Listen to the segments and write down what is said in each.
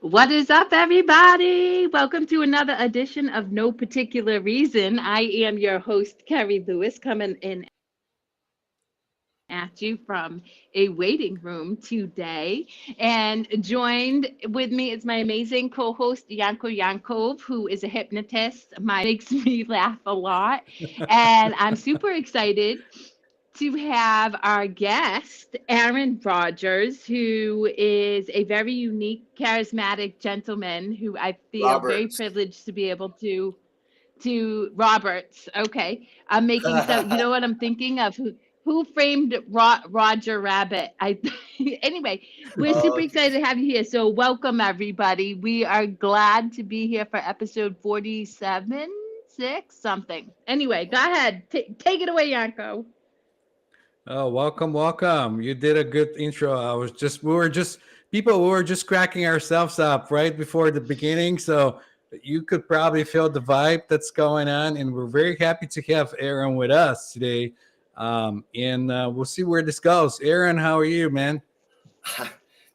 What is up, everybody? Welcome to another edition of No Particular Reason. I am your host, Kerri Lewis, coming in at you from a waiting room today. And joined with me is my amazing co host, Yankov, who is a hypnotist. My makes me laugh a lot. And I'm super excited to have our guest, Aron Roberts, who is a very unique, charismatic gentleman who I feel very Roberts. privileged to be able to Roberts. Okay, I'm making some. You know what I'm thinking of? Who framed Roger Rabbit? I anyway. We're super Oh, excited to have you here. So welcome everybody. We are glad to be here for episode 47, six something. Anyway, go ahead. Take it away, Yanko. Oh, welcome, welcome. You did a good intro. We were just cracking ourselves up right before the beginning. So you could probably feel the vibe that's going on. And we're very happy to have Aron with us today. And we'll see where this goes. Aron, how are you, man?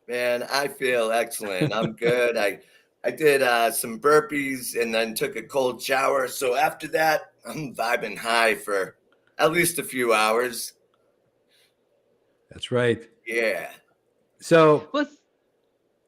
man, I feel excellent. I'm good. I did some burpees and then took a cold shower. So after that, I'm vibing high for at least a few hours. That's right. Yeah. So, Well,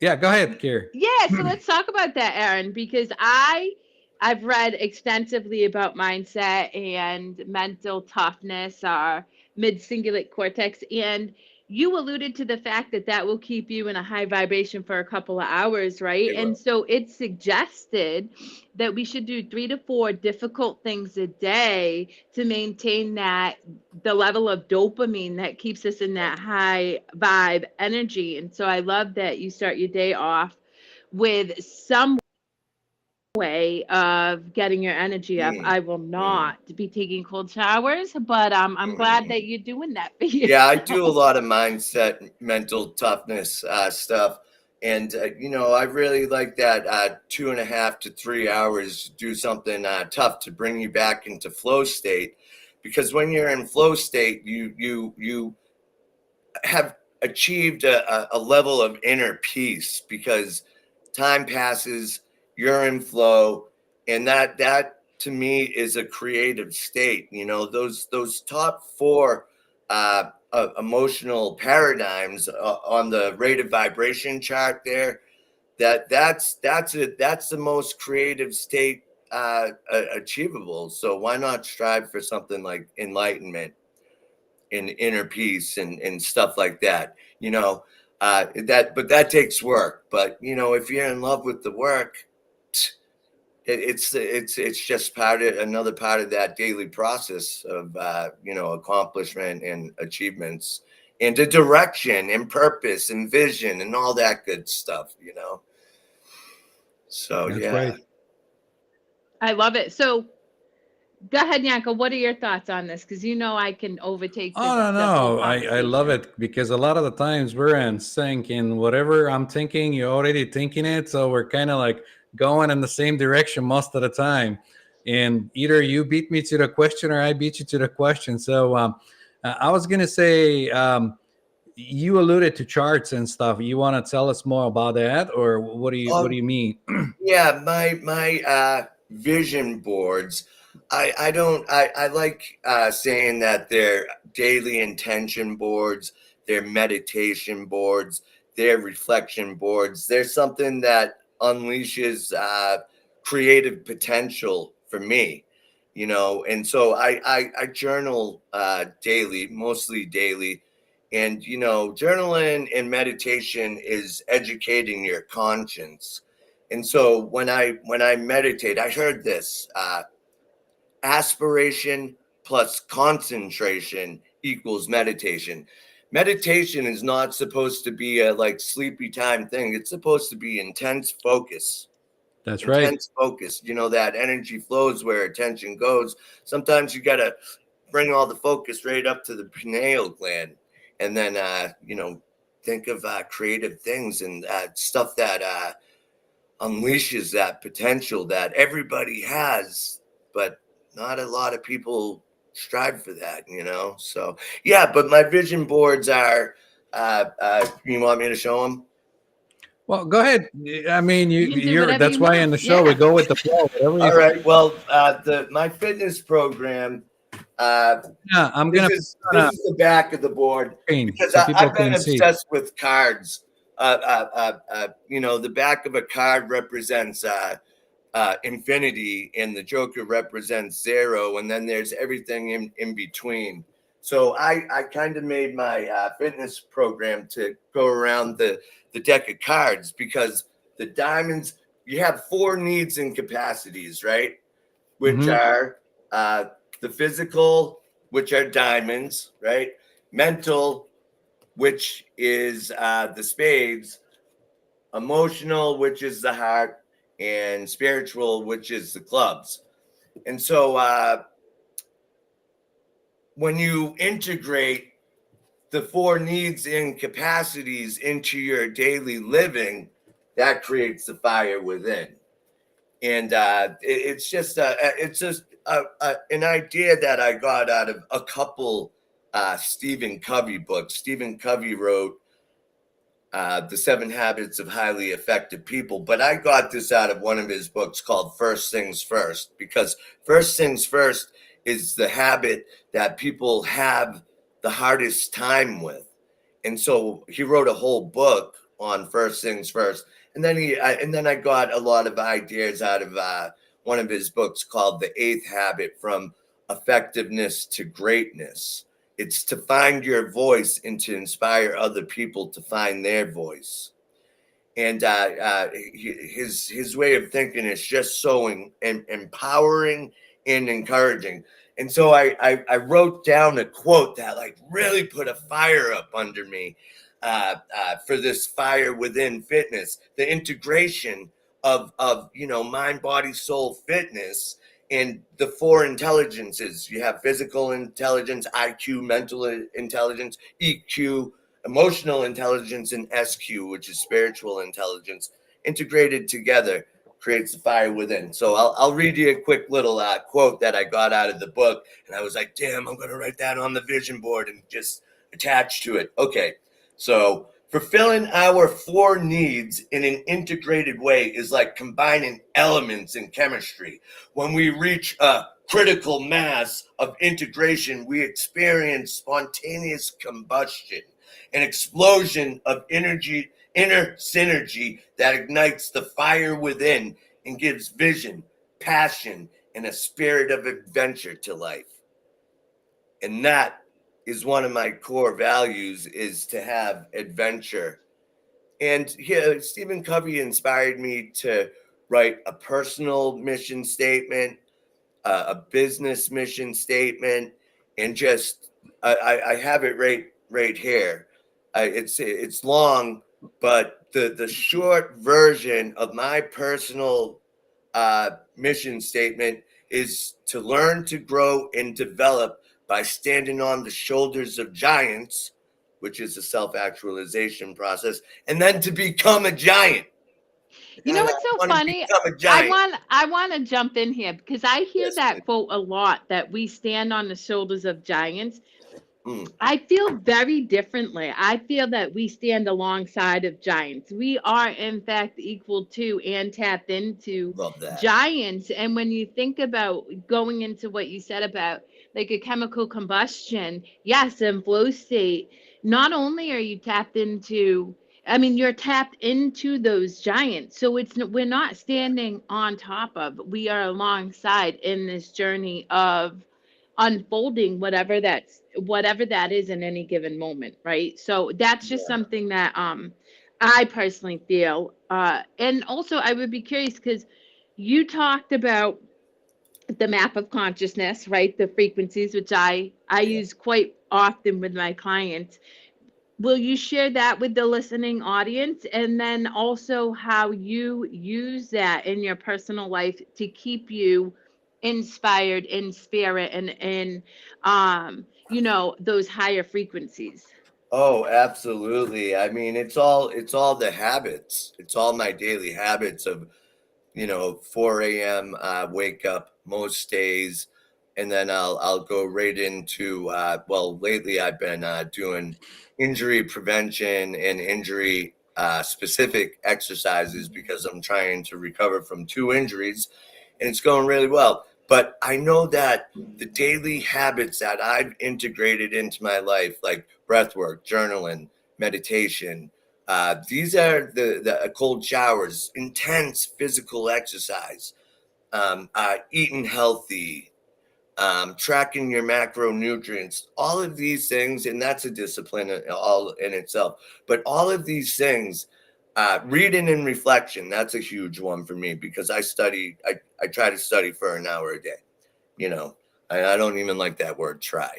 yeah, go ahead, Kerri. yeah, so let's talk about that, Aaron, because I've read extensively about mindset and mental toughness, our mid-cingulate cortex, and you alluded to the fact that that will keep you in a high vibration for a couple of hours, right? It And will. so it suggested that we should do 3 to 4 difficult things a day to maintain that the level of dopamine that keeps us in that high vibe energy. And so I love that you start your day off with some way of getting your energy up. Mm, I will mm, not be taking cold showers, but I'm glad mm. that you're doing that for Yeah, I do a yourself. lot of mindset, mental toughness stuff. And, I really like that 2.5 to 3 hours, do something tough to bring you back into flow state. Because when you're in flow state, you have achieved a level of inner peace because time passes, you're in flow, and that to me is a creative state. Those top four emotional paradigms on the rate of vibration chart there. That's the most creative state achievable. So why not strive for something like enlightenment and inner peace and stuff like that? But that takes work. But if you're in love with the work, it's just another part of that daily process of accomplishment and achievements and the direction and purpose and vision and all that good stuff. So That's yeah. right. I love it. So go ahead, Yanko. What are your thoughts on this? Because you know I can overtake Oh no, the whole no, I love conversation. it because a lot of the times we're in sync in whatever I'm thinking, you're already thinking it, so we're kind of like going in the same direction most of the time, and either you beat me to the question or I beat you to the question. So I was gonna say you alluded to charts and stuff. You want to tell us more about that, or what do Oh you mean? yeah, my vision boards. I like saying that they're daily intention boards, they're meditation boards, they're reflection boards. There's something that unleashes creative potential for me. And so I journal daily, mostly daily. And journaling and meditation is educating your conscience. And so when I meditate, I heard this: aspiration plus concentration equals meditation. Meditation is not supposed to be a like sleepy time thing. It's supposed to be intense focus. That's right. Intense focus. That energy flows where attention goes. Sometimes you gotta bring all the focus right up to the pineal gland, and then think of creative things and stuff that unleashes that potential that everybody has, but not a lot of people strive for that. So yeah, but my vision boards are. You want me to show them? Well, go ahead. I mean, You can do you're whatever that's you why want. in the show we go with the flow. Whatever All you, right. Well, my fitness program. yeah, I'm This gonna is the back of the board screen because so people I've been can see. obsessed with cards. The back of a card represents infinity, and the Joker represents zero, and then there's everything in between. So I kind of made my fitness program to go around the deck of cards, because the diamonds, you have 4 needs and capacities, right? Which are the physical, which are diamonds, right? Mental, which is the spades, emotional, which is the heart, and spiritual, which is the clubs. And so when you integrate the 4 needs and capacities into your daily living, that creates the fire within. And it's just an idea that I got out of a couple Stephen Covey books. Stephen Covey wrote The 7 Habits of Highly Effective People, but I got this out of one of his books called First Things First, because first things first is the habit that people have the hardest time with. And so he wrote a whole book on first things first. And then I got a lot of ideas out of one of his books called The 8th Habit, From Effectiveness to Greatness. It's to find your voice and to inspire other people to find their voice. And his way of thinking is just so empowering and encouraging. And so I wrote down a quote that like really put a fire up under me for this fire within fitness, the integration of mind, body, soul, fitness, and the 4 intelligences. You have physical intelligence, IQ, mental intelligence, EQ, emotional intelligence, and SQ, which is spiritual intelligence. Integrated together creates the fire within. So I'll read you a quick little quote that I got out of the book, and I was like, damn, I'm going to write that on the vision board and just attach to it. Okay, so fulfilling our 4 needs in an integrated way is like combining elements in chemistry. When we reach a critical mass of integration, we experience spontaneous combustion, an explosion of energy, inner synergy that ignites the fire within and gives vision, passion, and a spirit of adventure to life. And that is one of my core values, is to have adventure. And here, Stephen Covey inspired me to write a personal mission statement, a business mission statement, and just I have it right here. It's long, but the short version of my personal mission statement is to learn, to grow, and develop by standing on the shoulders of giants, which is a self-actualization process, and then to become a giant. You And know I what's so want to funny? become a giant. I want to jump in here because I hear Yes, that quote a lot, that we stand on the shoulders of giants. mm, I feel very differently. I feel that we stand alongside of giants. We are, in fact, equal to and tapped into love that. giants. And when you think about going into what you said about like a chemical combustion, yes, in flow state, not only are you tapped into, I mean, you're tapped into those giants. So we're not standing on top of, we are alongside in this journey of unfolding whatever that is in any given moment, right? So that's just Yeah. something that I personally feel, and also I would be curious because you talked about the map of consciousness, right? The frequencies, which I Yeah. use quite often with my clients. Will you share that with the listening audience, and then also how you use that in your personal life to keep you inspired in spirit and in those higher frequencies? Oh, absolutely. I mean, it's all the habits. It's all my daily habits of 4 a.m. Wake up most days, and then I'll go right into lately I've been doing injury prevention and injury specific exercises because I'm trying to recover from 2 injuries, and it's going really well. But I know that the daily habits that I've integrated into my life, like breath work, journaling, meditation, these are the cold showers, intense physical exercise, eating healthy, tracking your macronutrients, all of these things, and that's a discipline all in itself. But all of these things, reading and reflection, that's a huge one for me because I try to study for an hour a day. You know, I don't even like that word try.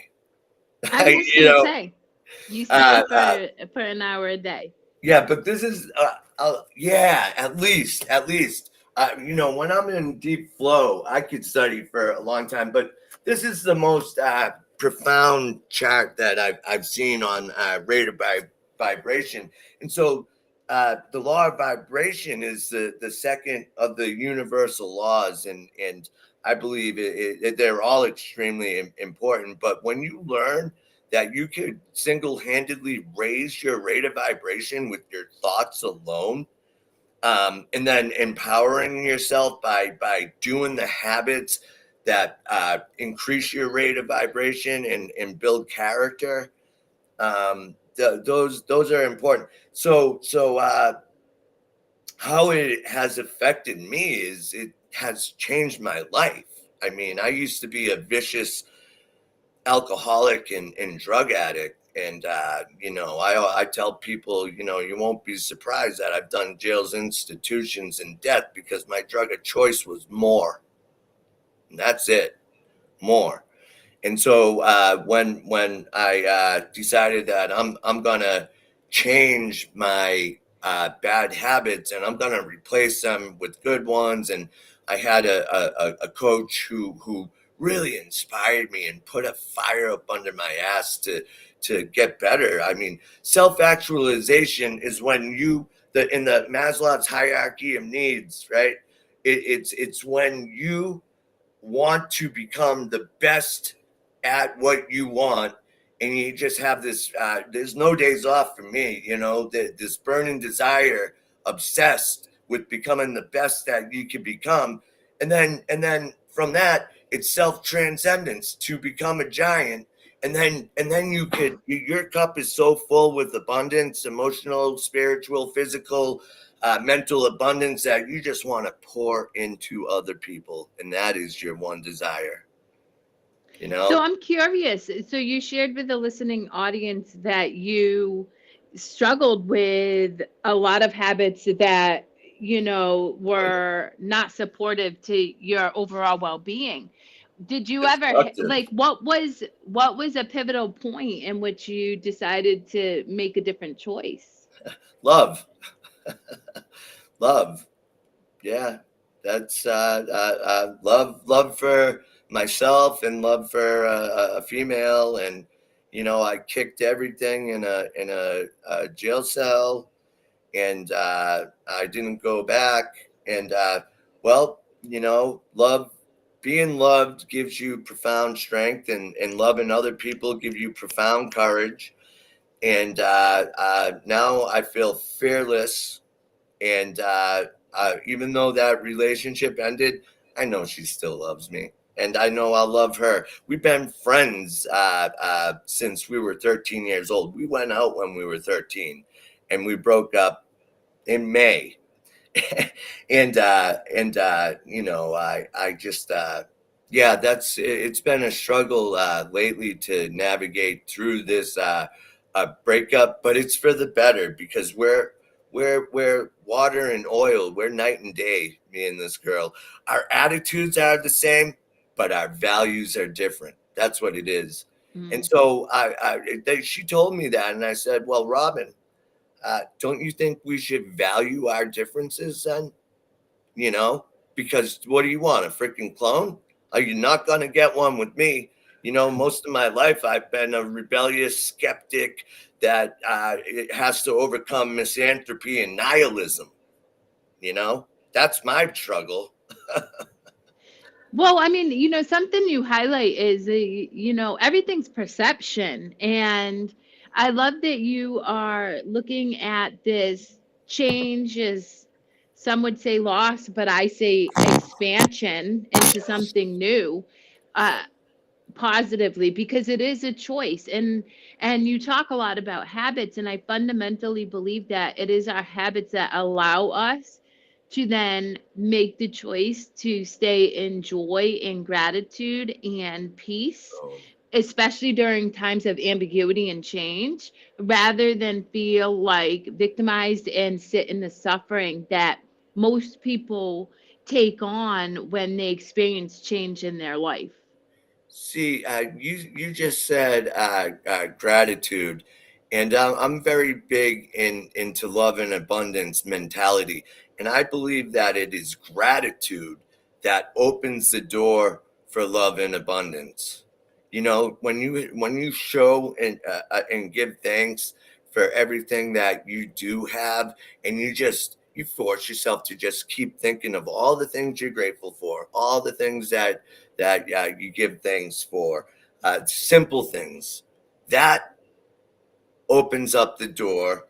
I was just you gonna know, say, you uh, study uh, for an hour a day. Yeah, but this is, yeah, at least, when I'm in deep flow, I could study for a long time. But this is the most profound chart that I've seen on rate of vibration, and so the law of vibration is the second of the universal laws, and I believe they're all extremely important. But when you learn that you could single-handedly raise your rate of vibration with your thoughts alone, and then empowering yourself by doing the habits that increase your rate of vibration and build character. Those are important. So how it has affected me is it has changed my life. I mean, I used to be a vicious alcoholic and drug addict. And, I tell people, you won't be surprised that I've done jails, institutions, and death because my drug of choice was more. And that's it, more. And so when I decided that I'm gonna change my bad habits and I'm gonna replace them with good ones, and I had a coach who really inspired me and put a fire up under my ass to get better. I mean, self-actualization is when in the Maslow's hierarchy of needs, right? It's when you want to become the best at what you want, and you just have this there's no days off for me, this burning desire, obsessed with becoming the best that you can become. And then from that, it's self-transcendence to become a giant. And then your cup is so full with abundance, emotional, spiritual, physical, mental abundance, that you just want to pour into other people, and that is your one desire. So I'm curious. So you shared with the listening audience that you struggled with a lot of habits that, were not supportive to your overall well-being. Did you ever Destructive. like what was a pivotal point in which you decided to make a different choice? Love. Love. Yeah, that's love for myself and love for a female. And I kicked everything in a jail cell, and I didn't go back. And well, love, being loved gives you profound strength, and loving other people give you profound courage. And now I feel fearless. And even though that relationship ended, I know she still loves me, and I know I'll love her. We've been friends since we were 13 years old. We went out when we were 13, and we broke up in May. I just yeah, it's been a struggle lately to navigate through this breakup, but it's for the better because we're water and oil. We're night and day, me and this girl. Our attitudes are the same, but our values are different. That's what it is. And Mm. so she told me that, and I said, well, Robin, don't you think we should value our differences then? You know, because what do you want? A freaking clone? Are you not going to get one with me? Most of my life I've been a rebellious skeptic that it has to overcome misanthropy and nihilism. That's my struggle. Well, I mean, something you highlight is, everything's perception. And I love that you are looking at this change is, some would say loss, but I say expansion into something new. Uh, Positively, because it is a choice. And you talk a lot about habits, and I fundamentally believe that it is our habits that allow us to then make the choice to stay in joy and gratitude and peace, So, especially during times of ambiguity and change, rather than feel like victimized and sit in the suffering that most people take on when they experience change in their life. see, you just said gratitude, and I'm very big into love and abundance mentality, and I believe that it is gratitude that opens the door for love and abundance. You know, when you show and give thanks for everything that you do have, and you force yourself to just keep thinking of all the things you're grateful for, all the things that you give thanks for, simple things that opens up the door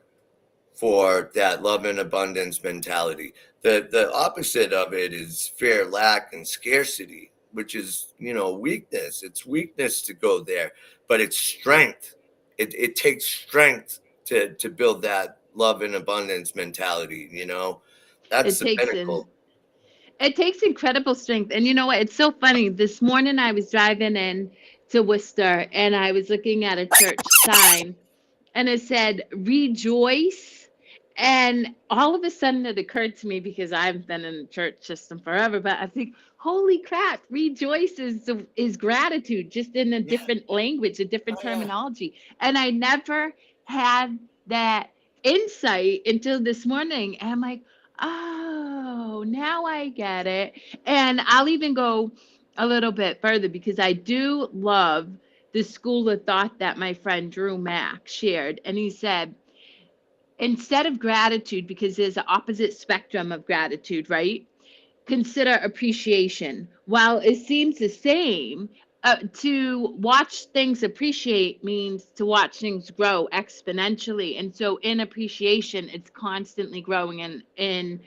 for that love and abundance mentality. The opposite of it is fear, lack, and scarcity, which is, weakness. It's weakness to go there, but it's strength. It takes strength to build that love and abundance mentality. That's It the takes in pinnacle. it takes incredible strength. And you know what? It's so funny. This morning I was driving in to Worcester and I was looking at a church sign and it said rejoice. And all of a sudden it occurred to me, because I've been in the church system forever, but I think, holy crap, rejoice is gratitude, just in a Yeah. different language, a different Oh yeah. terminology. And I never had that insight until this morning. And I'm like, oh, now I get it. And I'll even go a little bit further, because I do love the school of thought that my friend Drew Mack shared. And he said, instead of gratitude, because there's an opposite spectrum of gratitude, right? Consider appreciation. While it seems the same, to watch things appreciate means to watch things grow exponentially. And so in appreciation, it's constantly growing in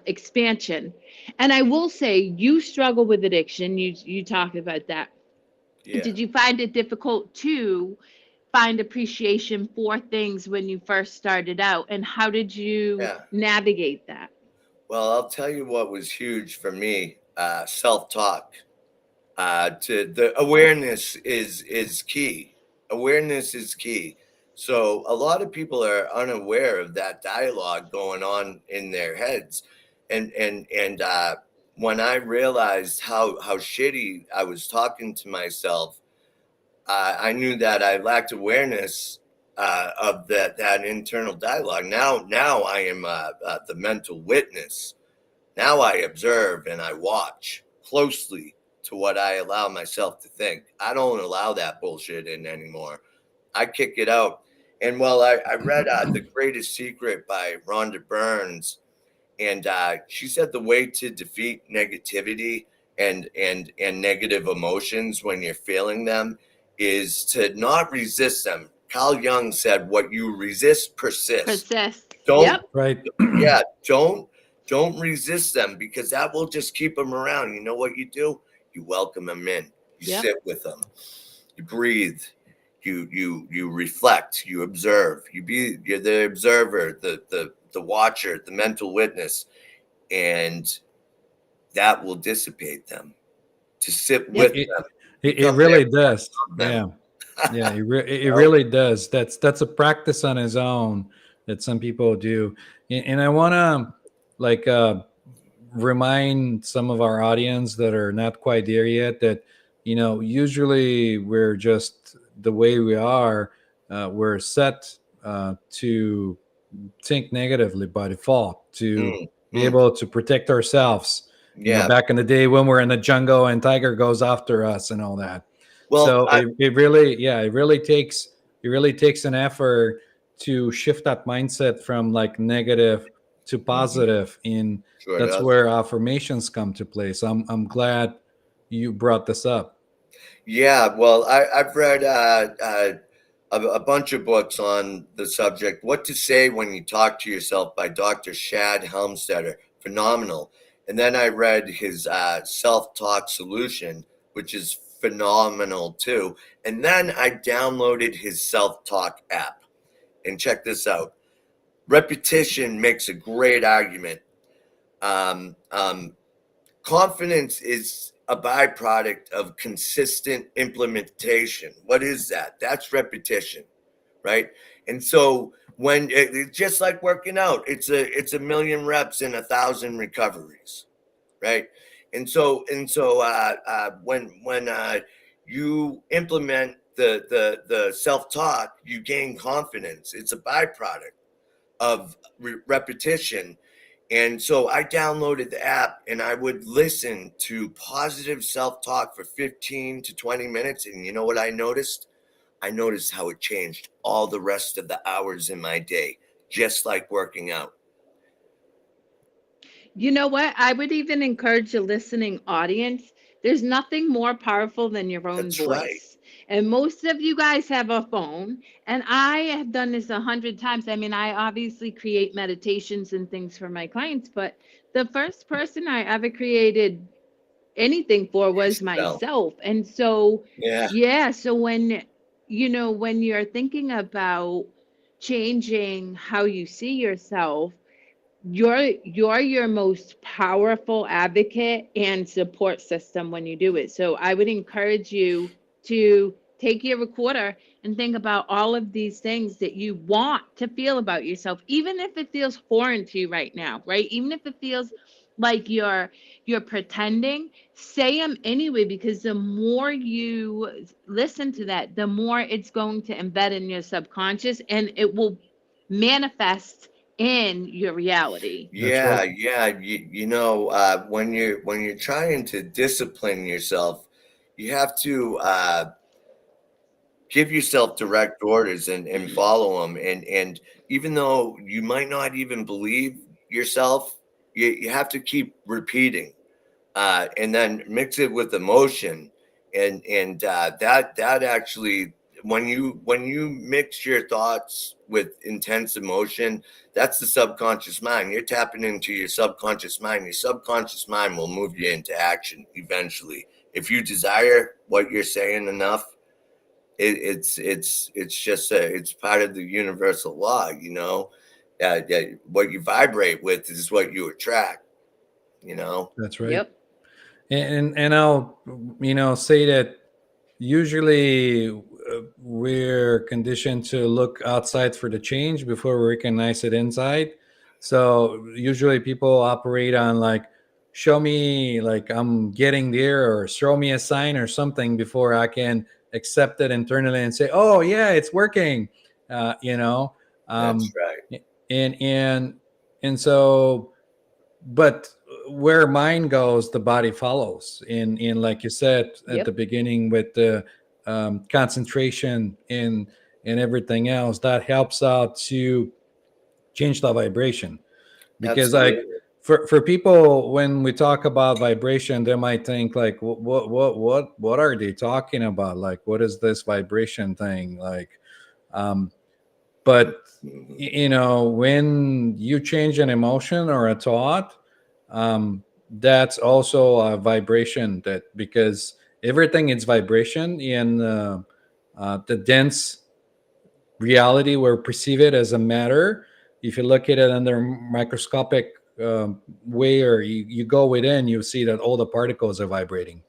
expansion. And I will say, you struggle with addiction. You talked about that. Yeah. Did you find it difficult to find appreciation for things when you first started out, and how did you Yeah. navigate that? Well, I'll tell you what was huge for me. Self-talk. To the awareness is key. Awareness is key. So a lot of people are unaware of that dialogue going on in their heads, and when I realized how shitty I was talking to myself, I knew that I lacked awareness of that internal dialogue. Now I am the mental witness. Now I observe and I watch closely to what I allow myself to think. I don't allow that bullshit in anymore. I kick it out. And I read The Greatest Secret by Rhonda Burns, and she said the way to defeat negativity and negative emotions when you're feeling them is to not resist them. Carl Jung said, "What you resist persists." Persist. Don't, Yep. Right. yeah, don't resist them, because that will just keep them around. You know what you do? You welcome them in. You Yep. sit with them. You breathe. You reflect. You observe. You're the observer, the watcher, the mental witness, and that will dissipate them. To sit Yep. with It, them, it become their really does. of them. Yeah. Yeah, it You know? really does. That's a practice on its own that some people do. And I want to like remind some of our audience that are not quite there yet that usually we're just the way we are. We're set to think negatively by default to be Mm. able to protect ourselves. Yeah. Back in the day when we're in the jungle and tiger goes after us and all that. Well, So it really, yeah, it really takes an effort to shift that mindset from like negative to mhm, positive, and sure that's does. where affirmations come to play. So I'm glad you brought this up. Yeah, well, I've read a bunch of books on the subject. What to Say When You Talk to Yourself by Dr. Shad Helmstetter. Phenomenal. And then I read his self-talk solution, which is phenomenal too. And then I downloaded his self-talk app. And check this out. Repetition makes a great argument. Confidence is a byproduct of consistent implementation. What is that? That's repetition, right? And so when it's just like working out, it's a million reps and 1,000 recoveries, right? And so when you implement the self-talk, you gain confidence. It's a byproduct of repetition. And so I downloaded the app and I would listen to positive self-talk for 15 to 20 minutes. And you know what I noticed? I noticed how it changed all the rest of the hours in my day, just like working out. You know what? I would even encourage the listening audience. There's nothing more powerful than your own That's right. voice. And most of you guys have a phone, and I have done this 100 times. I mean, I obviously create meditations and things for my clients, but the first person I ever created anything for was Yourself. myself. And so, Yeah, yeah, so when you're thinking about changing how you see yourself, you're your most powerful advocate and support system when you do it. So I would encourage you to take your recorder and think about all of these things that you want to feel about yourself, even if it feels foreign to you right now, right? Even if it feels like you're pretending, say them anyway, because the more you listen to that, the more it's going to embed in your subconscious and it will manifest in your reality. That's right. yeah. When you're trying to discipline yourself, you have to give yourself direct orders and follow them. And even though you might not even believe yourself, you have to keep repeating, and then mix it with emotion. And that actually, when you mix your thoughts with intense emotion, that's the subconscious mind. You're tapping into your subconscious mind. Your subconscious mind will move you into action eventually. If you desire what you're saying enough, it's just it's part of the universal law, what you vibrate with is what you attract. That's right. Yep. And I'll say that usually we're conditioned to look outside for the change before we recognize it inside. So usually people operate on like, show me like I'm getting there, or show me a sign or something before I can accept it internally and say, oh yeah, it's working. uh, you know That's um, right. and so, but where mind goes, the body follows. In like you said at the Yep. beginning, with the concentration and everything else, that helps out to change the vibration. Because like, Absolutely. for people, when we talk about vibration, they might think like, what are they talking about? Like, what is this vibration thing like? um but Mhm. when you change an emotion or a thought, that's also a vibration. That, because everything is vibration in the dense reality, where we perceive it as a matter. If you look at it under microscopic way, or you go within, you see that all the particles are vibrating.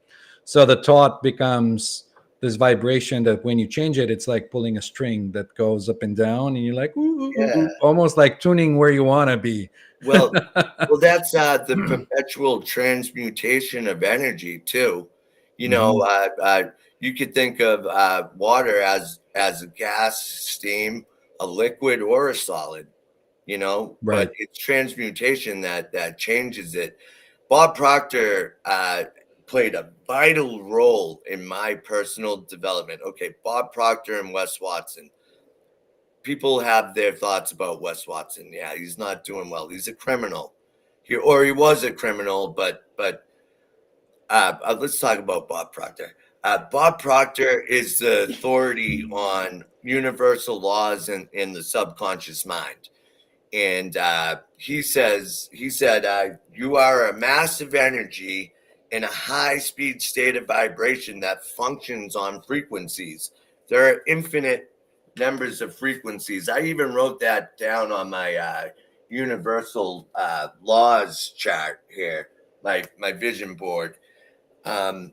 So the thought becomes this vibration that, when you change it, it's like pulling a string that goes up and down, and you're like, ooh, ooh, ooh, Yeah. ooh, almost like tuning where you want to be. Well, that's the perpetual transmutation of energy too. You know, Mhm. you could think of water as a gas, steam, a liquid, or a solid. But Right. it's transmutation that changes it. Bob Proctor played a vital role in my personal development. Okay, Bob Proctor and Wes Watson. People have their thoughts about Wes Watson. Yeah, he's not doing well. He's a criminal. He was a criminal, but let's talk about Bob Proctor. Bob Proctor is the authority on universal laws in the subconscious mind. And he said, you are a massive energy in a high speed state of vibration that functions on frequencies. There are infinite numbers of frequencies. I even wrote that down on my universal laws chart here, my vision board. And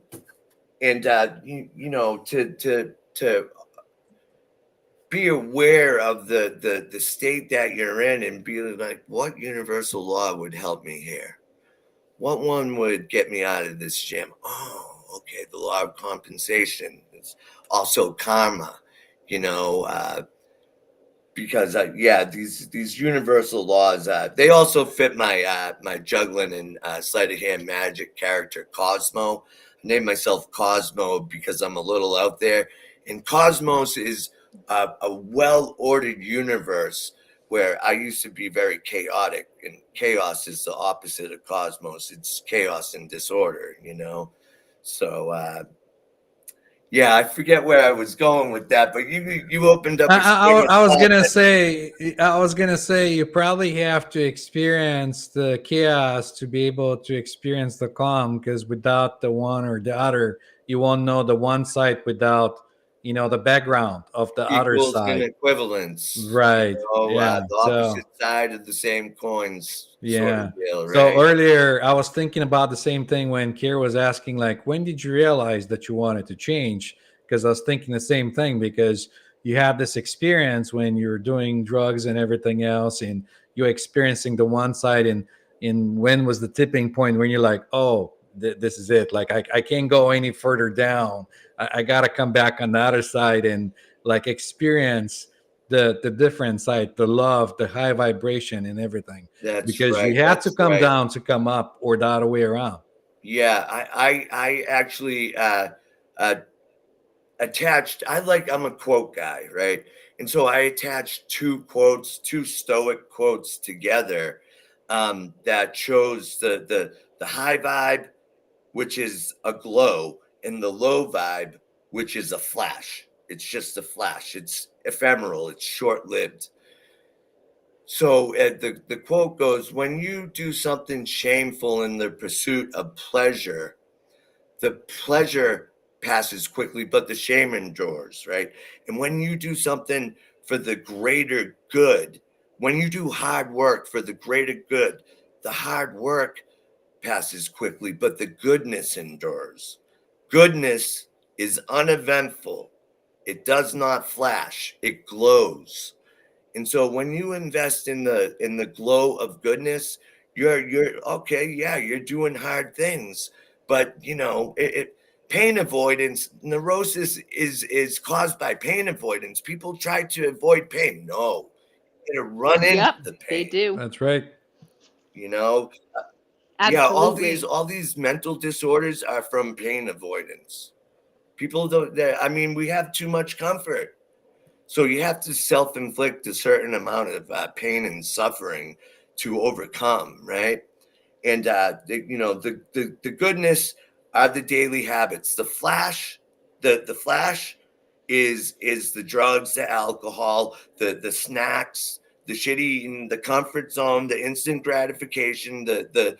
you know, to be aware of the state that you're in and be like, what universal law would help me here? What one would get me out of this jam? Oh, okay, the law of compensation. It's also karma, you know, because yeah, these universal laws, they also fit my juggling and sleight of hand magic character Cosmo. I named myself Cosmo because I'm a little out there, and Cosmos is a well-ordered universe where I used to be very chaotic, and chaos is the opposite of cosmos. It's chaos and disorder, you know. So yeah, I forget where I was going with that, but you opened up a I was gonna say, you probably have to experience the chaos to be able to experience the calm, because without the one or the other, you won't know the one side without, you know, the background of the other equals in side. equivalence. Right. You know, Yeah. the So opposite side of the same coins sort yeah. of deal, So right? earlier, I was thinking about the same thing when Kerri was asking, like, when did you realize that you wanted to change? Because I was thinking the same thing, because you had this experience when you're doing drugs and everything else, and you're experiencing the one side, and when was the tipping point when you're like, oh, this is it? Like, I can't go any further down. I got to come back on the other side and like experience the different side, the love, the high vibration, and everything, That's because right. you had to That's come right. down to come up, or the other way around. Yeah, I actually uh, attached. I'm a quote guy, right? And so I attached two quotes, two Stoic quotes together, that shows the high vibe, which is a glow, and the low vibe, which is a flash. It's just a flash. It's ephemeral. It's short lived. So the quote goes, when you do something shameful in the pursuit of pleasure, the pleasure passes quickly, but the shame endures, right? And when you do something for the greater good, when you do hard work for the greater good, the hard work passes quickly, but the goodness endures. Goodness is uneventful. It does not flash, it glows. And so when you invest in the glow of goodness, you're okay, yeah, you're doing hard things, but you know, pain avoidance, neurosis is caused by pain avoidance. People try to avoid pain. No, you're gonna run into Yep, the they pain, do. That's right. you know? Yeah, Absolutely. all these mental disorders are from pain avoidance. People don't, I mean, we have too much comfort. So you have to self-inflict a certain amount of pain and suffering to overcome, right? And you know, the goodness are the daily habits. The flash is the drugs, the alcohol, the snacks, the shit eating, the comfort zone, the instant gratification, the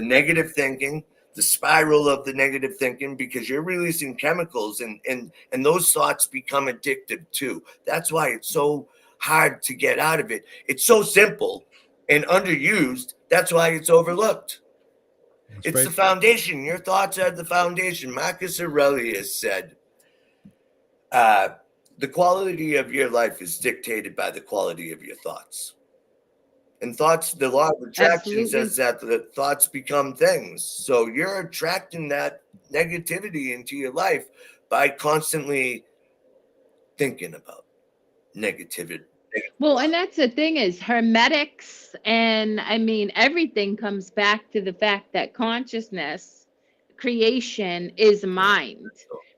negative thinking, the spiral of the negative thinking, because you're releasing chemicals, and those thoughts become addictive too. That's why it's so hard to get out of it. It's so simple and underused. That's why it's overlooked. That's It's right. the foundation. Your thoughts are the foundation. Marcus Aurelius said, uh, the quality of your life is dictated by the quality of your thoughts. And thoughts, the law of attraction Absolutely. says that the thoughts become things. So you're attracting that negativity into your life by constantly thinking about negativity. Well, and that's the thing is hermetics, and I mean everything comes back to the fact that consciousness creation is Yeah. mind,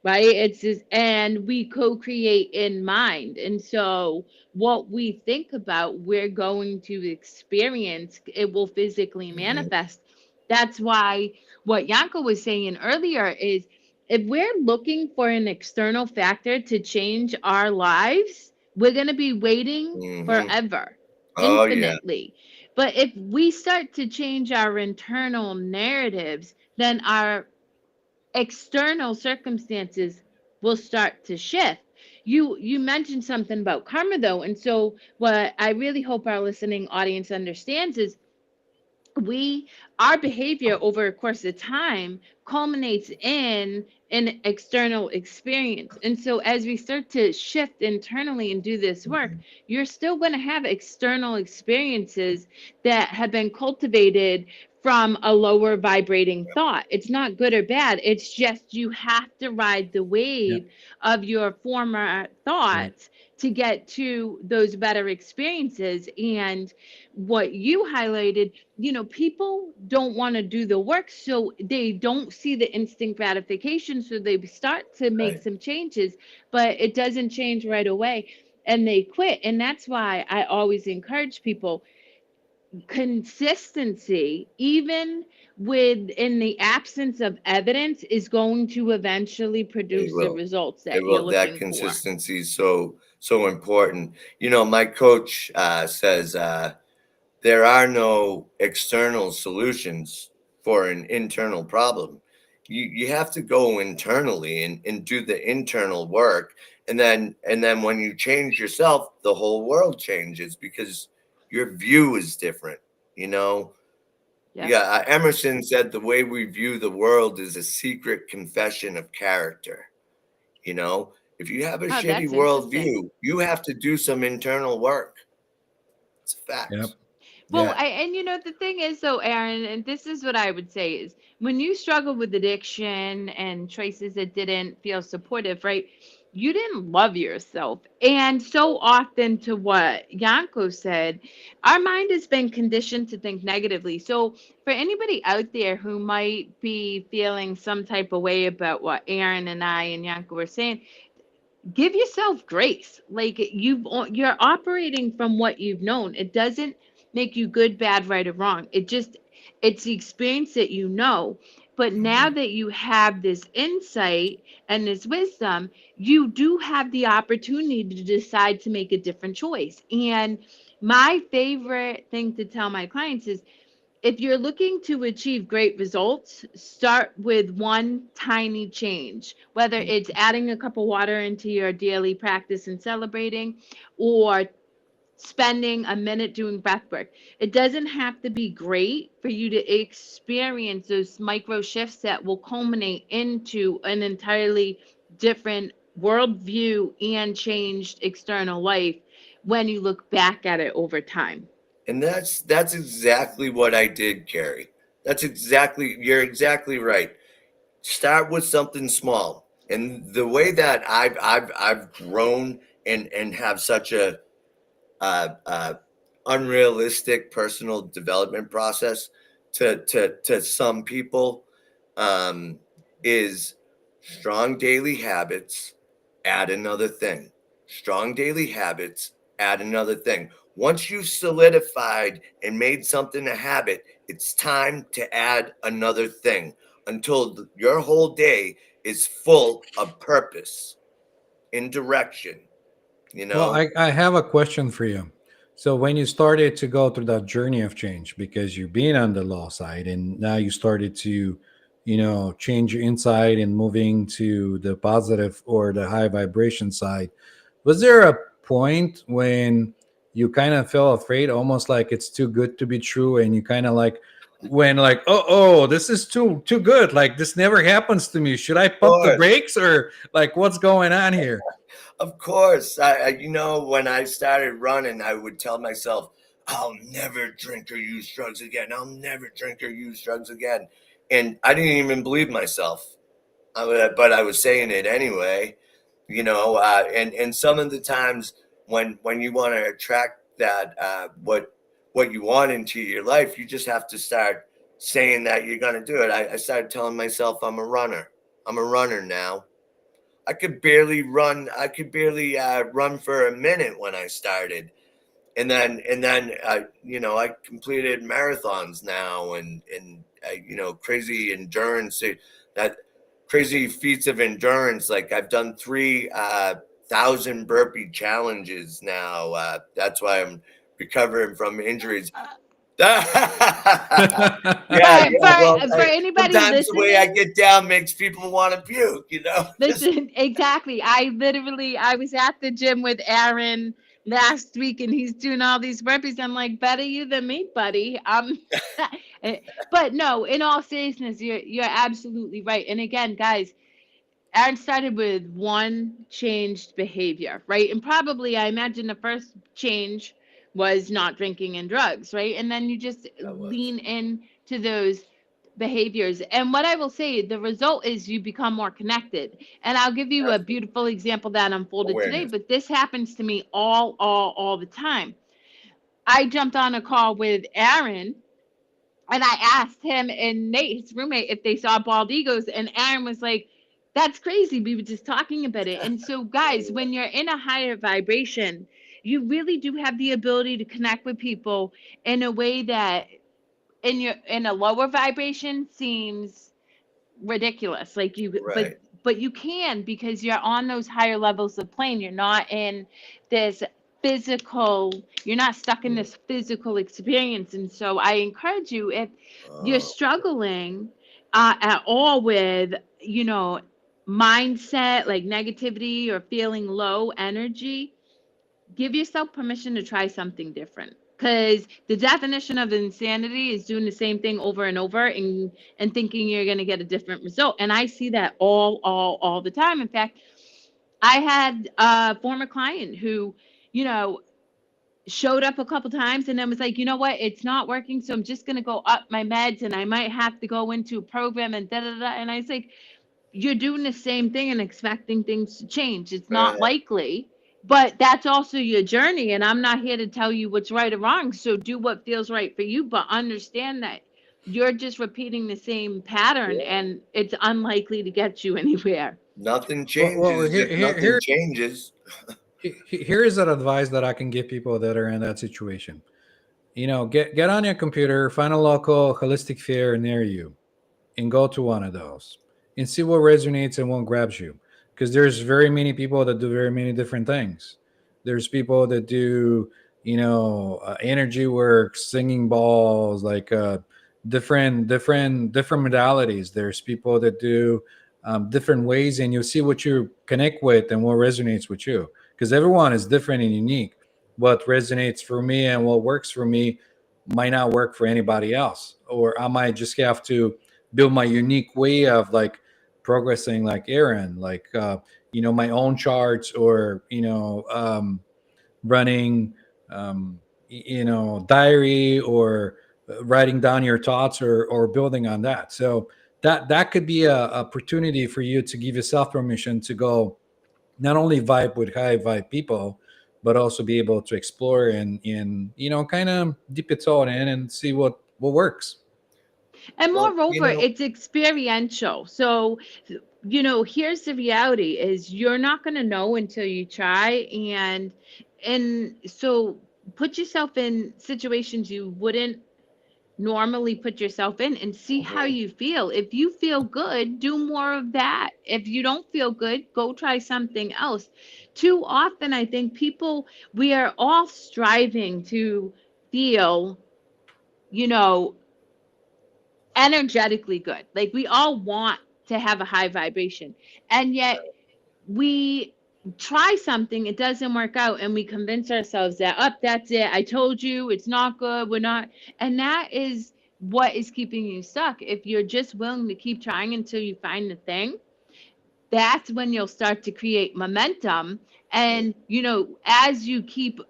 right? It's just, and we co-create in mind. And so what we think about, we're going to experience, it will physically Mhm. manifest. That's why what Yanko was saying earlier is if we're looking for an external factor to change our lives, we're going to be waiting Mm-hmm. forever, Oh yeah. infinitely. But if we start to change our internal narratives, then our external circumstances will start to shift. You mentioned something about karma though, and so what I really hope our listening audience understands is we our behavior over a course of time culminates in an external experience. And so as we start to shift internally and do this work, you're still going to have external experiences that have been cultivated from a lower vibrating thought. It's not good or bad, it's just you have to ride the Yeah. wave of your former Right. thoughts to get to those better experiences. And what you highlighted, people don't want to do the work, so they don't see the instant gratification, so they start to make Right. some changes, but it doesn't change right away and they quit. And that's why I always encourage people, consistency, even in the absence of evidence, is going to eventually It produce the will. results It that you're will. That looking for. consistency is so important. My coach says there are no external solutions for an internal problem. You have to go internally and do the internal work, and then when you change yourself, the whole world changes because your view is different. You know, Yep. yeah. Emerson said the way we view the world is a secret confession of character. You know, if you have a Oh, shitty that's interesting. worldview, you have to do some internal work. It's a Yep. fact. Well, Yeah. and the thing is, though, Aaron, and this is what I would say is, when you struggle with addiction and choices that didn't feel supportive, right? You didn't love yourself. And so often, to what Yanko said, our mind has been conditioned to think negatively. So for anybody out there who might be feeling some type of way about what Aaron and I and Yanko were saying, give yourself grace. Like, you're operating from what you've known. It doesn't make you good, bad, right, or wrong. It's the experience that you know. But now Mhm. that you have this insight and this wisdom, you do have the opportunity to decide to make a different choice. And my favorite thing to tell my clients is, if you're looking to achieve great results, start with one tiny change, whether it's adding a cup of water into your daily practice and celebrating, or spending a minute doing breath work. It doesn't have to be great for you to experience those micro shifts that will culminate into an entirely different worldview and changed external life when you look back at it over time. And that's exactly what I did, Kerri. You're exactly right. Start with something small. And the way that I've grown and have such a uh, unrealistic personal development process to some people um, is strong daily habits, add another thing. Strong daily habits, add another thing. Once you've solidified and made something a habit, it's time to add another thing until your whole day is full of purpose in direction, you Well, know? I have a question for you. So when you started to go through that journey of change, because you've been on the low side and now you started to, change your inside and moving to the positive or the high vibration side, was there a point when you kind of felt afraid, almost like it's too good to be true, and you kind of like when like, oh, this is too good. Like this never happens to me. Should I Of pump the course. brakes or like what's going on here? Of course, when I started running, I would tell myself, "I'll never drink or use drugs again. I'll never drink or use drugs again," and I didn't even believe myself. But I was saying it anyway. And some of the times when you want to attract that what you want into your life, you just have to start saying that you're going to do it. I started telling myself I'm a runner. I'm a runner now. I could barely run. I could barely run for a minute when I started, and then I completed marathons now and crazy endurance that crazy feats of endurance. Like I've done 3,000 burpee challenges now. That's why I'm recovering from injuries. Yeah. Well, For anybody sometimes the way I listening, get down makes people want to puke, you know? listen, exactly. I was at the gym with Aron last week and he's doing all these burpees. I'm like, better you than me, buddy. But no, in all seriousness, you're absolutely right. And again, guys, Aaron started with one changed behavior, right? And probably, I imagine the first change was not drinking and drugs, right? And then you just That was. lean in to those behaviors. And what I will say, the result is you become more connected. And I'll give you a Absolutely. beautiful example that unfolded today, Awareness. but this happens to me all the time. I jumped on a call with Aaron and I asked him and Nate, his roommate, if they saw bald eagles, and Aaron was like, "That's crazy. We were just talking about it." And so, guys, when you're in a higher vibration, you really do have the ability to connect with people in a way that in a lower vibration seems ridiculous. Like you, Right. but you can, because you're on those higher levels of plane. You're not in this physical, you're not stuck in this physical experience. And so I encourage you, if you're Oh, struggling at all with, mindset, like negativity or feeling low energy, give yourself permission to try something different, because the definition of insanity is doing the same thing over and over and thinking you're going to get a different result. And I see that all the time. In fact, I had a former client who, you know showed up a couple times and then was like, you know what, it's not working, so I'm just going to go up my meds and I might have to go into a program and da da da. And I was like, you're doing the same thing and expecting things to change. It's not right. likely, but that's also your journey. And I'm not here to tell you what's right or wrong. So do what feels right for you, but understand that you're just repeating the same pattern Yeah. and it's unlikely to get you anywhere. Nothing Well, changes if nothing changes. here is that advice that I can give people that are in that situation. Get on your computer, find a local holistic fair near you, and go to one of those and see what resonates and what grabs you. Because there's very many people that do very many different things. There's people that do, energy work, singing balls, like different modalities. There's people that do different ways, and you'll see what you connect with and what resonates with you. Because everyone is different and unique. What resonates for me and what works for me might not work for anybody else, or I might just have to build my unique way of like progressing, like Aron, like my own charts, or running diary, or writing down your thoughts, or building on that. So that could be a opportunity for you to give yourself permission to go not only vibe with high vibe people, but also be able to explore and kind of dip your toe in and see what works. And Well, moreover, it's experiential. So, here's the reality is you're not going to know until you try. And so put yourself in situations you wouldn't normally put yourself in and see how mhm, you feel. If you feel good, do more of that. If you don't feel good, go try something else. Too often, I think we are all striving to feel, you know, energetically good. Like we all want to have a high vibration. And yet we try something, it doesn't work out, and we convince ourselves that, up, that's it. I told you it's not good. We're not. And that is what is keeping you stuck. If you're just willing to keep trying until you find the thing, that's when you'll start to create momentum. And as you keep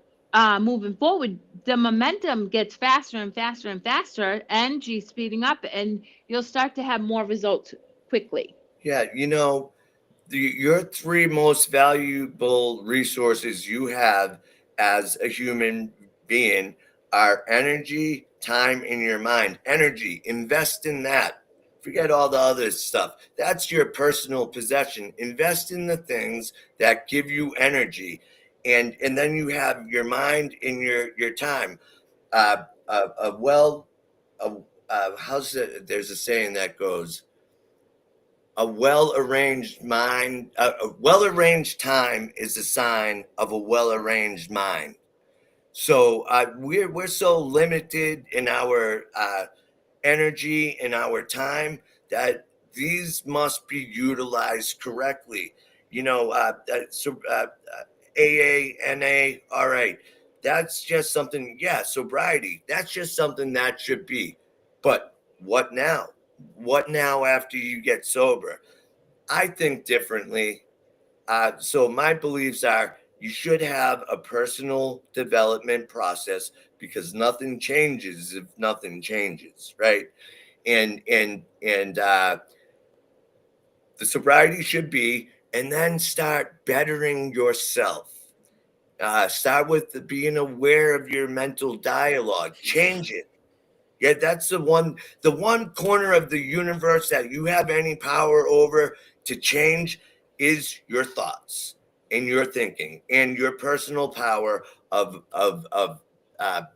moving forward, the momentum gets faster and faster and faster, energy speeding up, and you'll start to have more results quickly. yeah, your three most valuable resources you have as a human being are energy, time, and your mind. Energy, invest in that. Forget all the other stuff. That's your personal possession. Invest in the things that give you energy. And then you have your mind and your time. Uh, uh, uh, well, uh, how's it? There's a saying that goes, A well-arranged mind, a well-arranged time is a sign of a well-arranged mind. So we're so limited in our energy and our time that these must be utilized correctly. AA, NA, all right. That's just something, yeah, sobriety. That's just something that should be. But what now? What now after you get sober? I think differently. So my beliefs are you should have a personal development process because nothing changes if nothing changes, right? And the sobriety should be, and then start bettering yourself. Start with being aware of your mental dialogue. Change it. Yeah, that's the one corner of the universe that you have any power over to change is your thoughts and your thinking and your personal power of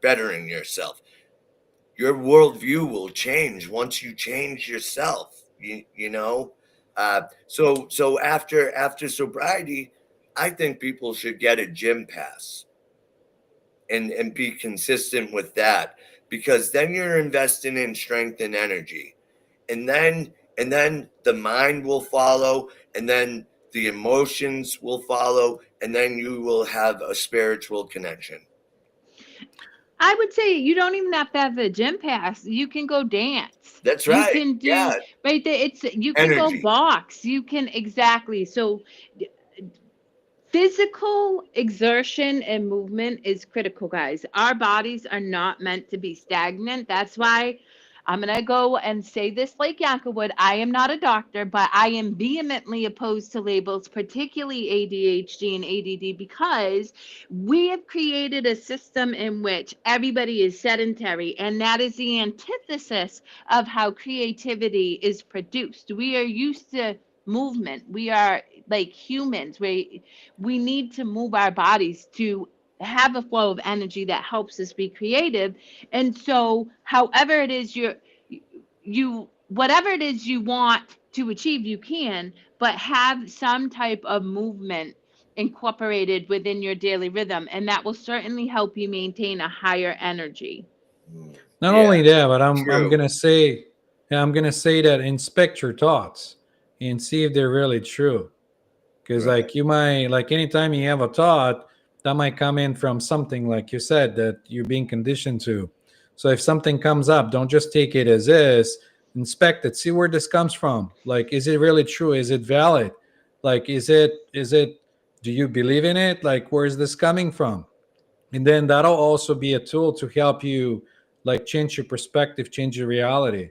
bettering yourself. Your worldview will change once you change yourself. You know, so after sobriety, I think people should get a gym pass and be consistent with that, because then you're investing in strength and energy, and then the mind will follow, and then the emotions will follow, and then you will have a spiritual connection. I would say you don't even have to have a gym pass. You can go dance. That's You right. can do Yeah. right there. It's you can go Energy. box. You can exactly. So physical exertion and movement is critical, guys. Our bodies are not meant to be stagnant. That's why I'm going to go and say this like Yanko would. I am not a doctor, but I am vehemently opposed to labels, particularly ADHD and ADD, because we have created a system in which everybody is sedentary, and that is the antithesis of how creativity is produced. We are used to movement. We are like humans. We need to move our bodies to have a flow of energy that helps us be creative. And so however it is you whatever it is you want to achieve, you can, but have some type of movement incorporated within your daily rhythm, and that will certainly help you maintain a higher energy. Not Yeah. only that, but I'm True. gonna say, yeah, I'm gonna say that inspect your thoughts and see if they're really true. Because Right. like you might, like anytime you have a thought, that might come in from something like you said that you're being conditioned to. So if something comes up, don't just take it as is. Inspect it, see where this comes from. Like, is it really true? Is it valid? Like, is it? Do you believe in it? Like, where is this coming from? And then that'll also be a tool to help you like change your perspective, change your reality.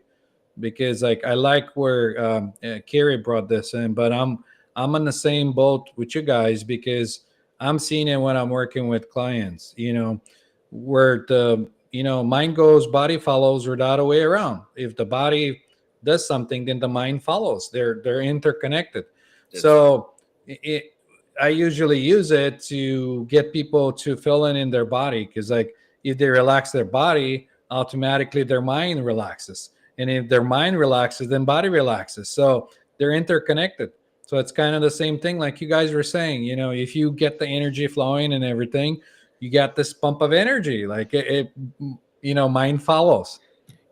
Because like I like where Kerri brought this in, but I'm on the same boat with you guys because I'm seeing it when I'm working with clients. Where the mind goes, body follows, or the other way around. If the body does something, then the mind follows. They're interconnected. That's right. So I usually use it to get people to fill in their body because like if they relax their body, automatically their mind relaxes, and if their mind relaxes, then body relaxes. So they're interconnected. So it's kind of the same thing like you guys were saying. If you get the energy flowing and everything, you got this pump of energy. Like mind follows.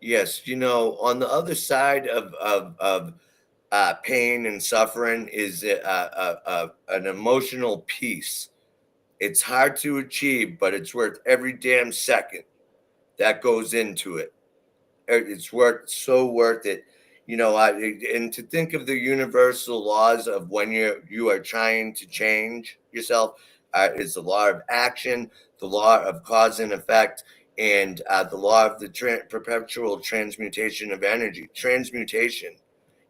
Yes. On the other side of pain and suffering is an emotional peace. It's hard to achieve, but it's worth every damn second that goes into it. It's so worth it. And to think of the universal laws of when you are trying to change yourself, is the law of action, the law of cause and effect, and the law of the perpetual transmutation of energy. Transmutation.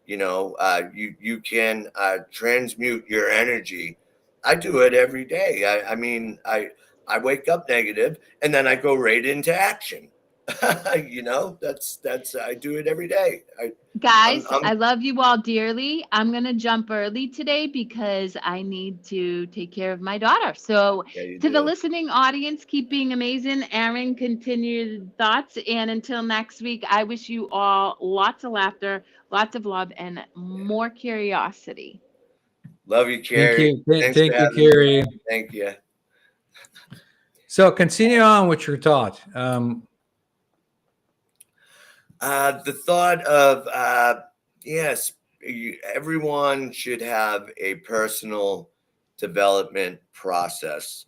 You can transmute your energy. I do it every day. I mean, I wake up negative, and then I go right into action. That's I do it every day. Guys, I'm I love you all dearly. I'm going to jump early today because I need to take care of my daughter. So, Yeah, you to the do. listening audience, keep being amazing. Aaron, continue thoughts. And until next week, I wish you all lots of laughter, lots of love, and more curiosity. Love you, Thank Kerri. you. Thanks for Thank you, having me Kerri. on. Thank you. So continue on with your thought. The thought of yes, everyone should have a personal development process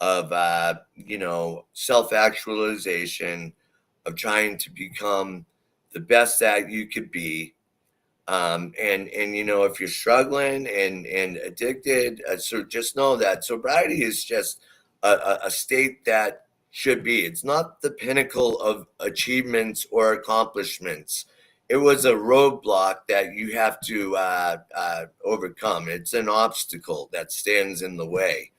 of self actualization, of trying to become the best that you could be. And if you're struggling and addicted, so just know that sobriety is just a state that should be. It's not the pinnacle of achievements or accomplishments. It was a roadblock that you have to overcome. It's an obstacle that stands in the way.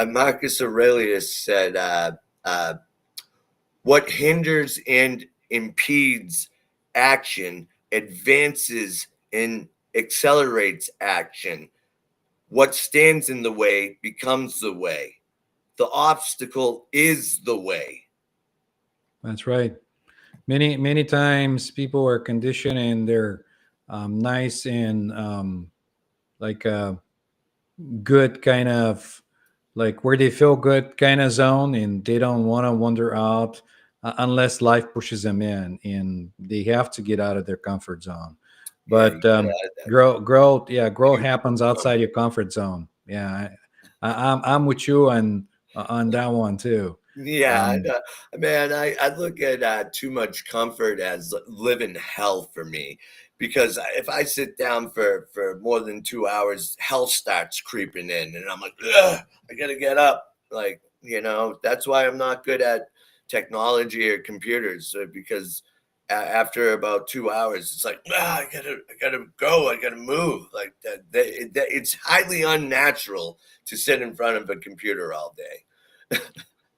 Marcus Aurelius said, "What hinders and impedes action advances and accelerates action. What stands in the way becomes the way. The obstacle is the way." That's right. Many times people are conditioned and they're nice and like good kind of like where they feel good kind of zone, and they don't want to wander out unless life pushes them in, and they have to get out of their comfort zone. Yeah, you But get out of that growth comfort happens zone. outside your comfort zone. Yeah, I'm with you on that one too. Yeah, um, man, I look at too much comfort as living hell for me, because if I sit down for more than 2 hours, hell starts creeping in, and I'm like, ugh, I gotta get up. Like, that's why I'm not good at technology or computers, because after about 2 hours, it's like, I gotta go, I gotta move. Like it's highly unnatural to sit in front of a computer all day.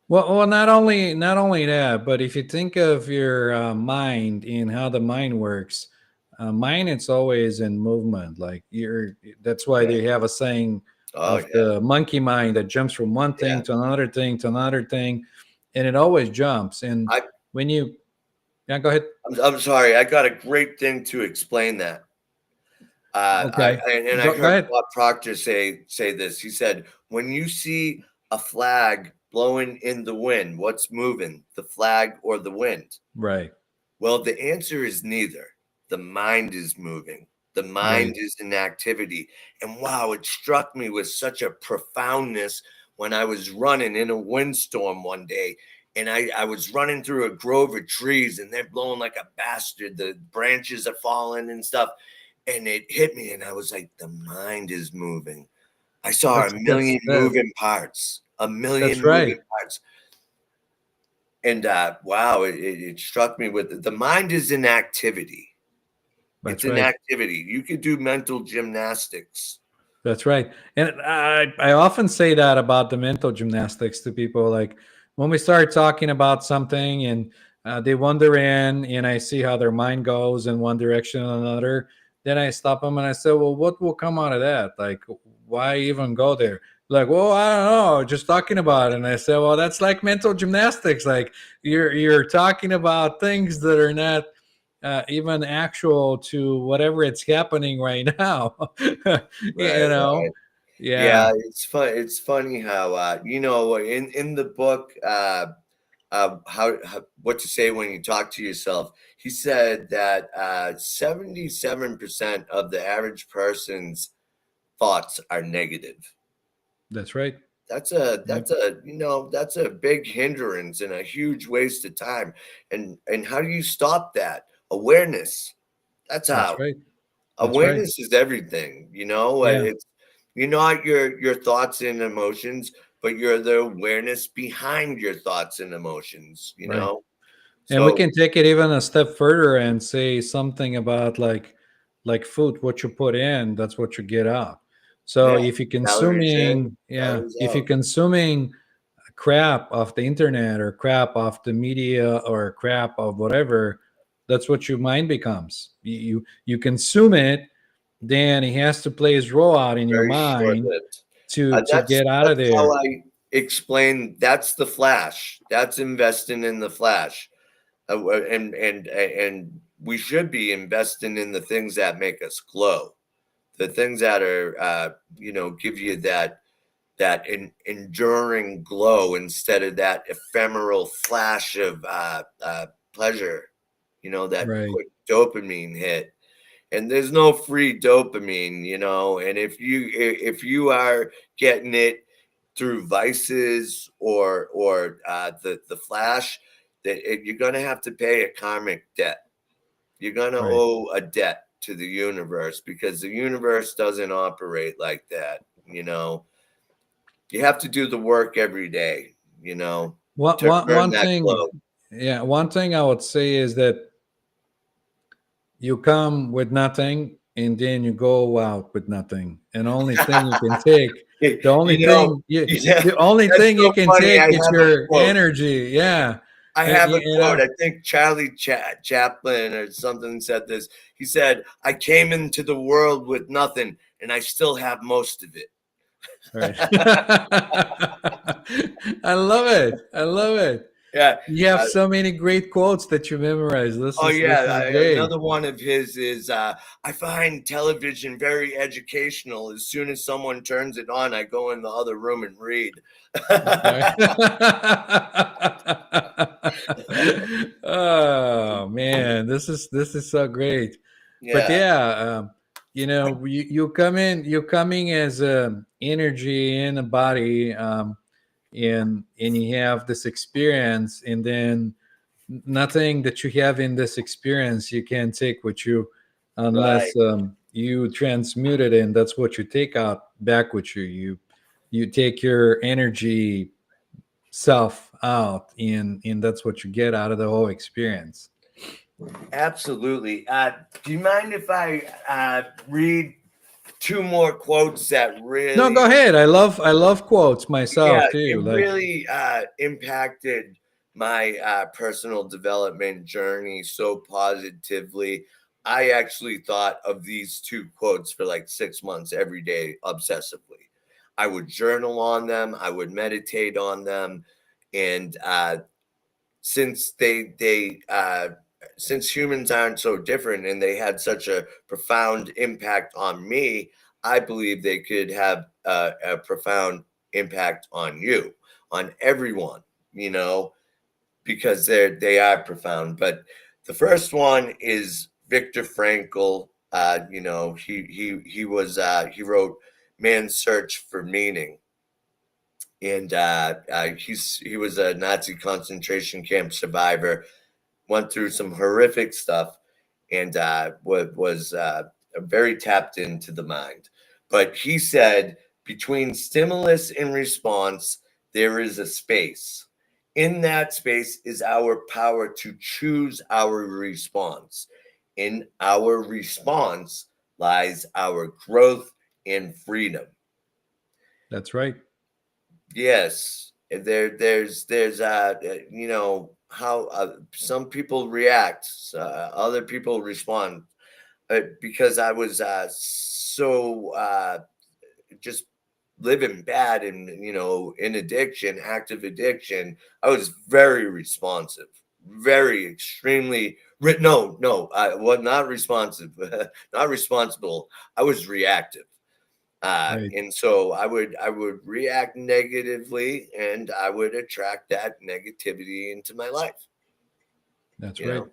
well, not only that, but if you think of your mind and how the mind works, mind it's always in movement. Like you're, that's why Right. they have a saying Oh of yeah. the monkey mind that jumps from one thing Yeah. to another thing to another thing, and it always jumps. And I, when you, yeah, go ahead. I'm sorry. I got a great thing to explain that. Okay, I go heard ahead. Bob Proctor say this. He said, "When you see a flag blowing in the wind, what's moving, the flag or the wind?" Right, Well, the answer is neither. The mind is moving. The right. mind is in activity. And wow, it struck me with such a profoundness when I was running in a windstorm one day. And I was running through a grove of trees, and they're blowing like a bastard. The branches are falling and stuff. And it hit me, and I was like, the mind is moving. I saw a million moving parts, a That's million right. moving parts. And wow, it struck me with the mind is in activity. It's That's an right. activity. You could do mental gymnastics. That's right. And I often say that about the mental gymnastics to people. Like when we start talking about something and they wander in, and I see how their mind goes in one direction or another, then I stop them and I say, well, what will come out of that? Like, why even go there? Like, well, I don't know, just talking about it. And I say, well, that's like mental gymnastics. Like you're talking about things that are not even actual to whatever it's happening right now. Right, you know, right. yeah, Yeah, it's fun. It's funny how in the book how what to say when you talk to yourself. He said that 77% of the average person's thoughts are negative. that's right. Yep. That's a big hindrance and a huge waste of time. And how do you stop that? Awareness. That's That's how. right. That's right. Awareness is everything. Yeah. It's you're not your thoughts and emotions, but you're the awareness behind your thoughts and emotions. Right. And we So can take it even a step further and say something about like food, what you put in, that's what you get out. So yeah, if you're calories in, consuming, yeah, calories if you're out. consuming crap of the internet or crap of the media or crap of whatever, that's what your mind becomes. You consume it, then he has to play his role out in your Very mind short-lived. to get out of That's how there. I explain. That's the flash. That's investing in the flash, and we should be investing in the things that make us glow, the things that are give you that enduring glow instead of that ephemeral flash of pleasure, that Right. quick dopamine hit. And there's no free dopamine, and if you are getting it through vices or the flash, you're going to have to pay a karmic debt. You're going to Right. owe a debt to the universe, because the universe doesn't operate like that. You have to do the work every day, One, to one, earn one that thing, glow. yeah, one thing I would say is that you come with nothing and then you go out with nothing. And only thing you can take, the only you know, thing you, yeah, the only that's thing you so can funny. take is your energy. Yeah. I And, have a you quote. know, I think Charlie Chaplin or something said this. He said, "I came into the world with nothing, and I still have most of it." right. I love it. I love it. Yeah. You have so many great quotes that you memorize. Oh This yeah. is great. Another one of his is, "I find television very educational. As soon as someone turns it on, I go in the other room and read." Right. Oh man, this is so great. But Yeah. yeah, you're coming as energy in a body, and you have this experience, and then nothing that you have in this experience you can take with you Right. unless you transmute it, and that's what you take out back with you. You take your energy self out, and that's what you get out of the whole experience. Absolutely. Do you mind if I read two more quotes that No, go really, ahead. I love quotes yeah, myself too. it Like, really impacted my personal development journey so positively. I actually thought of these two quotes for like 6 months every day, obsessively. I would journal on them, I would meditate on them, and since since humans aren't so different and they had such a profound impact on me, I believe they could have a profound impact on you, on everyone, because they are profound. But the first one is Viktor Frankl. He wrote Man's Search for Meaning, and he was a Nazi concentration camp survivor, went through some horrific stuff, and was very tapped into the mind. But he said, between stimulus and response, there is a space. In that space is our power to choose our response. In our response lies our growth and freedom. that's right. Yes, there's how some people react, other people respond. Because I was so just living bad and in addiction, active addiction. I was very responsive, very extremely. No, I was not responsive, not responsible. I was reactive. Right. And so I would react negatively, and I would attract that negativity into my life, That's you right. know.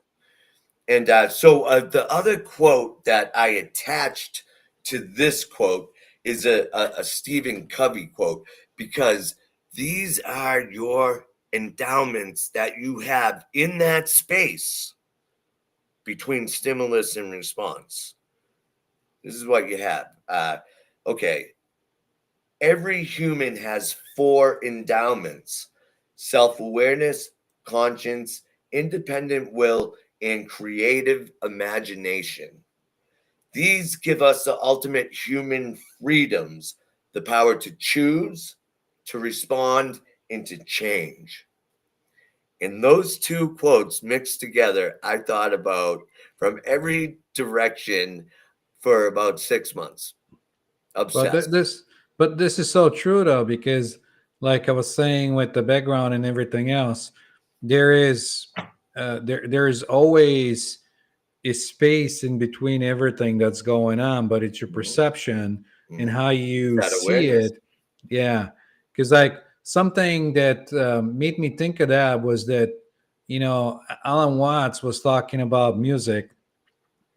And so the other quote that I attached to this quote is a Stephen Covey quote, because these are your endowments that you have in that space between stimulus and response. This is what you have. Okay. Every human has four endowments: self awareness, conscience, independent will, and creative imagination. These give us the ultimate human freedoms: the power to choose, to respond, into change. And those two quotes mixed together, I thought about from every direction for about 6 months. But Obsessed. this is so true though, because like I was saying with the background and everything else, there is there is always a space in between everything that's going on, but it's your perception and how you That see awareness. it. Yeah, because like something that made me think of that was that Alan Watts was talking about music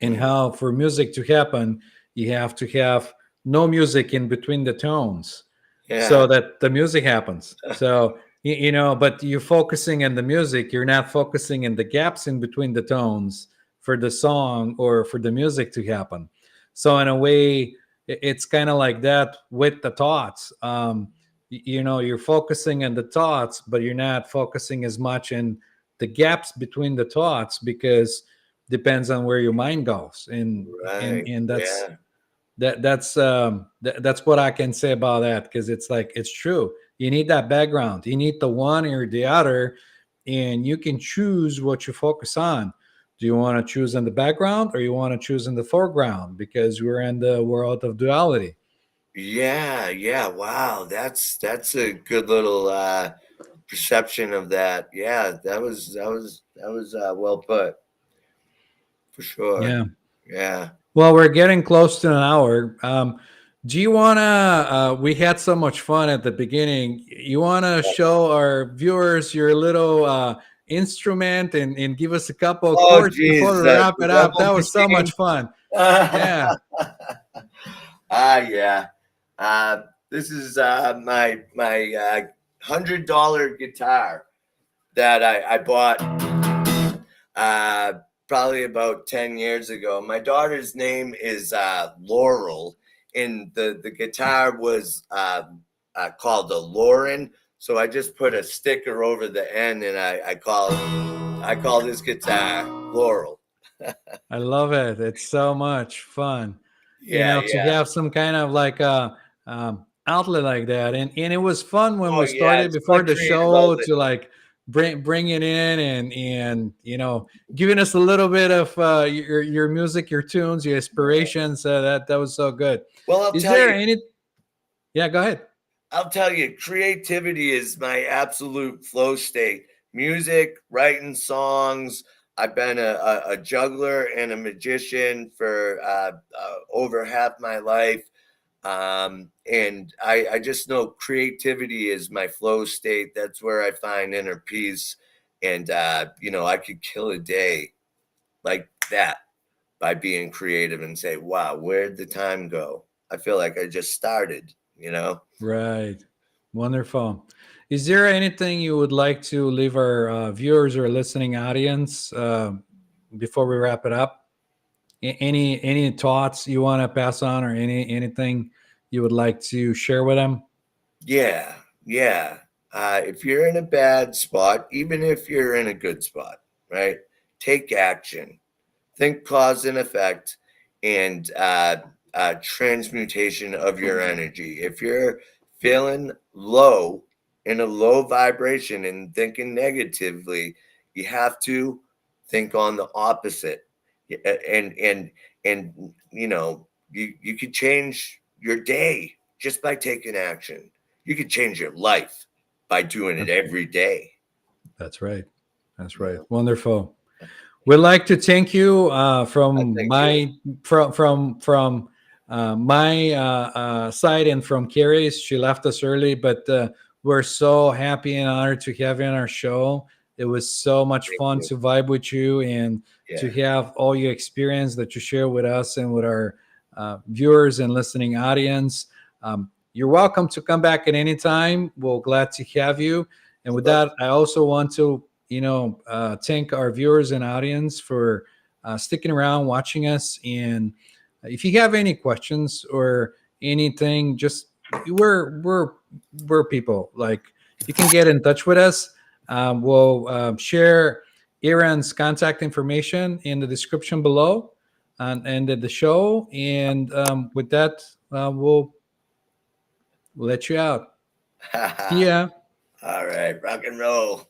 and Mm. how for music to happen you have to have no music in between the tones Yeah. so that the music happens. So but you're focusing on the music, you're not focusing in the gaps in between the tones for the song or for the music to happen. So in a way it's kind of like that with the thoughts. You're focusing on the thoughts but you're not focusing as much in the gaps between the thoughts because depends on where your mind goes. And Right. that's Yeah. that's what I can say about that, because it's like it's true. You need that background, you need the one or the other, and you can choose what you focus on. Do you want to choose in the background or you want to choose in the foreground, because we're in the world of duality. Yeah. Yeah. Wow. That's a good little perception of that. Yeah. That was well put for sure. Yeah. Yeah. Well, we're getting close to an hour. Do you want to? We had so much fun at the beginning. You want to show our viewers your little instrument and give us a couple of Oh, chords before geez, we wrap the it up? rebel That was so much machine. fun. Yeah. Yeah. This is my $100 guitar that I bought uh, probably about 10 years ago. My daughter's name is Laurel, and the guitar was called a Lauren. So I just put a sticker over the end, and I call this guitar Laurel. I love it. It's so much fun, Yeah, to yeah. have some kind of like a outlet like that. And it was fun when Oh we yeah, started it's my before the creative show outlet. to like bring it in and giving us a little bit of your music, your tunes, your inspirations. That was so good. Well, I'll Is tell there you, any? Yeah, go ahead. creativity is my absolute flow state. Music, writing songs. I've been a juggler and a magician for over half my life. And I just know creativity is my flow state. That's where I find inner peace. And, I could kill a day like that by being creative and say, wow, where'd the time go? I feel like I just started. Right. Wonderful. Is there anything you would like to leave our viewers or listening audience before we wrap it up? Any thoughts you want to pass on, or anything you would like to share with them? Yeah, yeah. If you're in a bad spot, even if you're in a good spot, right? Take action. Think cause and effect, and transmutation of your energy. If you're feeling low, in a low vibration and thinking negatively, you have to think on the opposite. And you could change your day just by taking action. You could change your life by doing it every day. That's right. That's You right. know, Wonderful. We'd like to thank you I from thank you. my from my side, and from Kerri's. She left us early, but we're so happy and honored to have you on our show. It was so much Thank fun you. to vibe with you and to Yeah. have all your experience that you share with us and with our viewers and listening audience. You're welcome to come back at any time. We're glad to have you. And with that, I also want to thank our viewers and audience for sticking around, watching us. And if you have any questions or anything, just we're people. Like, you can get in touch with us. We'll share Aaron's contact information in the description below and at the show. And with that, we'll let you out. See ya. All right, rock and roll.